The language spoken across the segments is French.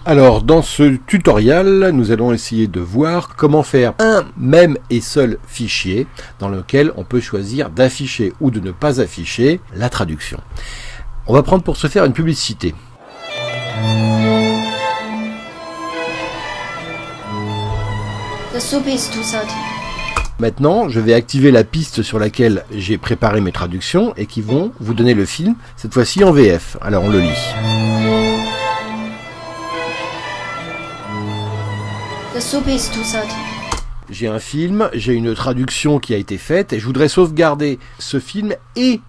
Alors, dans ce tutoriel, nous allons essayer de voir comment faire un même et seul fichier dans lequel on peut choisir d'afficher ou de ne pas afficher la traduction. On va prendre pour ce faire une publicité. The soup is too salty. Maintenant, je vais activer la piste sur laquelle j'ai préparé mes traductions et qui vont vous donner le film, cette fois-ci en VF. Alors, on le lit. The soup is too salty. J'ai un film, j'ai une traduction qui a été faite et je voudrais sauvegarder ce film et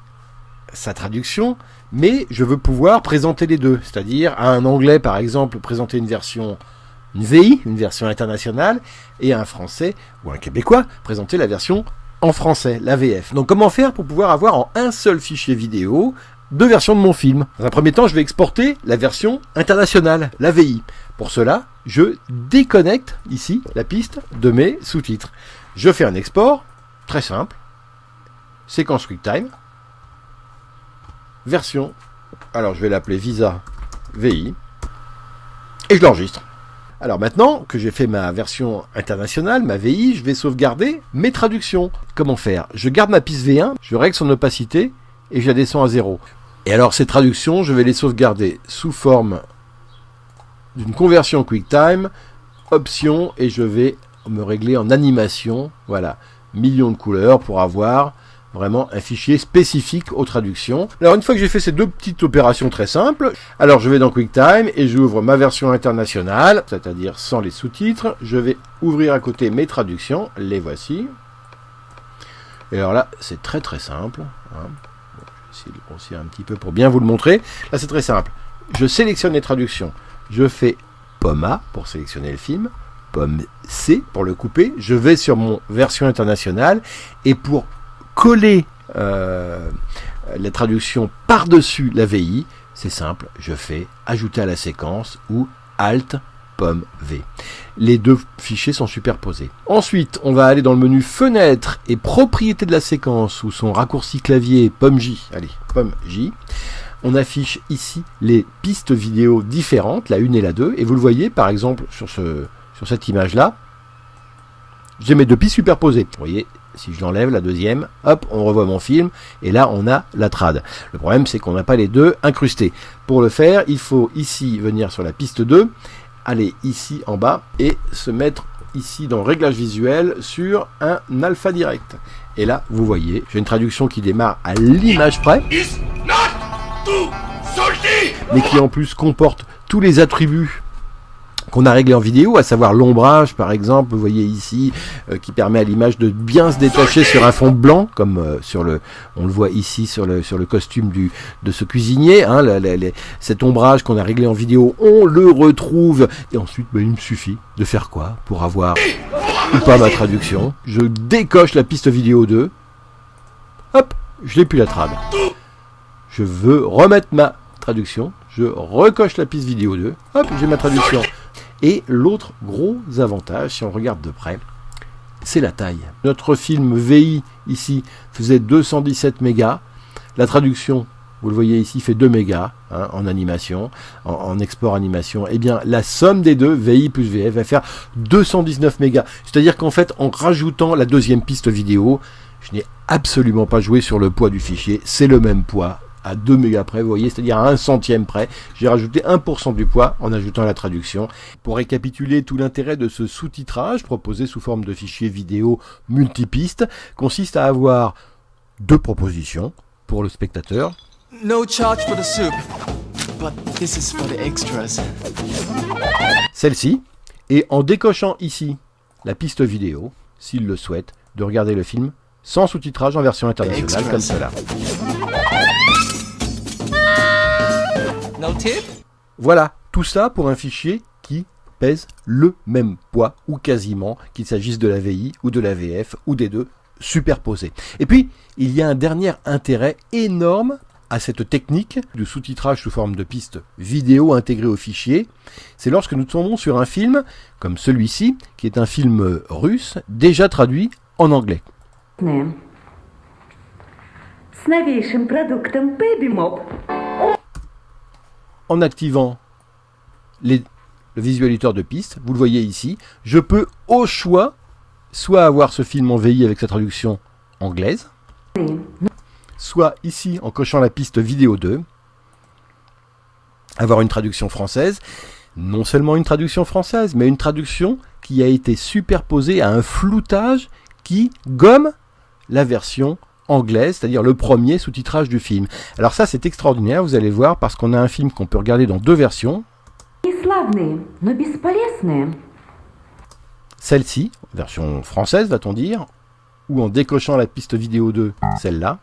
sa traduction, mais je veux pouvoir présenter les deux. C'est-à-dire, à un anglais, par exemple, présenter une VI, une version internationale, et à un français ou un québécois, présenter la version en français, la VF. Donc comment faire pour pouvoir avoir en un seul fichier vidéo deux versions de mon film? Dans un premier temps, je vais exporter la version internationale, la VI. Pour cela, je déconnecte ici la piste de mes sous-titres. Je fais un export, très simple, séquence QuickTime, version, alors je vais l'appeler Visa VI, et je l'enregistre. Alors maintenant que j'ai fait ma version internationale, ma VI, je vais sauvegarder mes traductions. Comment faire? Je garde ma piste V1, je règle son opacité et je la descends à 0. Et alors ces traductions, je vais les sauvegarder sous forme d'une conversion QuickTime, option, et je vais me régler en animation, voilà, millions de couleurs pour avoir vraiment un fichier spécifique aux traductions. Alors une fois que j'ai fait ces deux petites opérations très simples, alors je vais dans QuickTime et j'ouvre ma version internationale, c'est-à-dire sans les sous-titres. Je vais ouvrir à côté mes traductions, les voici. Et alors là, c'est très très simple. Je vais essayer de grossir un petit peu pour bien vous le montrer. Là, c'est très simple. Je sélectionne les traductions. Je fais pomme A pour sélectionner le film, pomme C pour le couper. Je vais sur mon version internationale et pour coller la traduction par-dessus la VI, c'est simple, je fais ajouter à la séquence ou Alt pomme V. Les deux fichiers sont superposés. Ensuite, on va aller dans le menu fenêtre et propriétés de la séquence où son raccourci clavier pomme J. Allez, pomme J. On affiche ici les pistes vidéo différentes, la 1 et la 2, et vous le voyez par exemple sur cette image-là, j'ai mes deux pistes superposées. Vous voyez, si je l'enlève, la deuxième, hop, on revoit mon film, et là on a la trad. Le problème c'est qu'on n'a pas les deux incrustés. Pour le faire, il faut ici venir sur la piste 2, aller ici en bas, et se mettre ici dans réglage visuel sur un alpha direct. Et là, vous voyez, j'ai une traduction qui démarre à l'image près, mais qui en plus comporte tous les attributs qu'on a réglés en vidéo, à savoir l'ombrage par exemple, vous voyez ici, qui permet à l'image de bien se détacher sur un fond blanc, comme on le voit ici sur le costume de ce cuisinier, hein, cet ombrage qu'on a réglé en vidéo, on le retrouve, et ensuite il me suffit de faire quoi pour avoir ou pas ma traduction? Je décoche la piste vidéo 2, hop, je n'ai plus la trad. Je veux remettre ma traduction, je recoche la piste vidéo 2, hop, j'ai ma traduction. Et l'autre gros avantage, si on regarde de près, c'est la taille. Notre film VI, ici, faisait 217 mégas. La traduction, vous le voyez ici, fait 2 mégas hein, en animation, en export animation. Eh bien, la somme des deux, VI plus VF, va faire 219 mégas. C'est-à-dire qu'en fait, en rajoutant la deuxième piste vidéo, je n'ai absolument pas joué sur le poids du fichier. C'est le même poids à 2 mégas près, vous voyez, c'est-à-dire à 1 centième près. J'ai rajouté 1% du poids en ajoutant la traduction. Pour récapituler, tout l'intérêt de ce sous-titrage, proposé sous forme de fichier vidéo multipiste, consiste à avoir deux propositions pour le spectateur. No charge for the soup, but this is for the extras. Celle-ci, et en décochant ici la piste vidéo, s'il le souhaite, de regarder le film sans sous-titrage en version internationale, comme cela. No tip? Voilà, tout ça pour un fichier qui pèse le même poids, ou quasiment, qu'il s'agisse de la VI ou de la VF, ou des deux superposés. Et puis, il y a un dernier intérêt énorme à cette technique du sous-titrage sous forme de piste vidéo intégrée au fichier. C'est lorsque nous tombons sur un film, comme celui-ci, qui est un film russe, déjà traduit en anglais. En activant les le visualisateur de piste, vous le voyez ici, je peux au choix soit avoir ce film en VI avec sa traduction anglaise, soit ici en cochant la piste vidéo 2, avoir une traduction française, non seulement une traduction française, mais une traduction qui a été superposée à un floutage qui gomme la version anglaise, c'est-à-dire le premier sous-titrage du film. Alors ça c'est extraordinaire, vous allez voir, parce qu'on a un film qu'on peut regarder dans deux versions. Celle-ci, version française va-t-on dire, ou en décochant la piste vidéo 2, celle-là.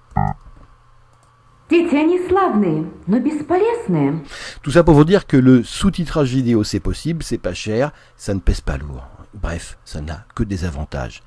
Tout ça pour vous dire que le sous-titrage vidéo c'est possible, c'est pas cher, ça ne pèse pas lourd. Bref, ça n'a que des avantages.